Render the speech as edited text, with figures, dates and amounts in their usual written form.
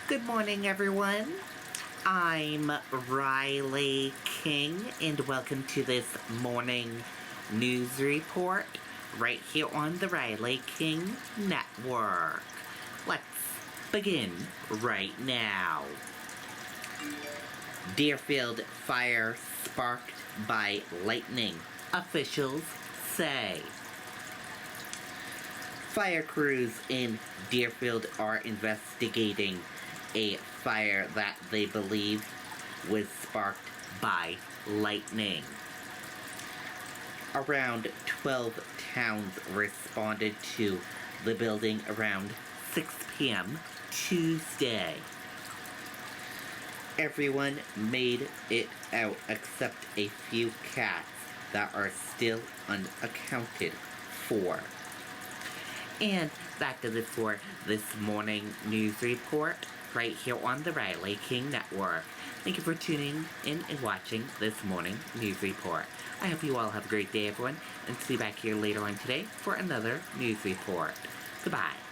Good morning, everyone. I'm Riley King, and welcome to this morning news report right here on the Riley King Network. Let's begin right now. Deerfield fire sparked by lightning, officials say. Fire crews in Deerfield are investigating a fire that they believe was sparked by lightning. Around 12 towns responded to the building around 6 p.m. Tuesday. Everyone made it out except a few cats that are still unaccounted for. And that does it for this morning news report right here on the Riley King Network. Thank you for tuning in and watching this morning news report. I hope you all have a great day, everyone, and see you back here later on today for another news report. Goodbye.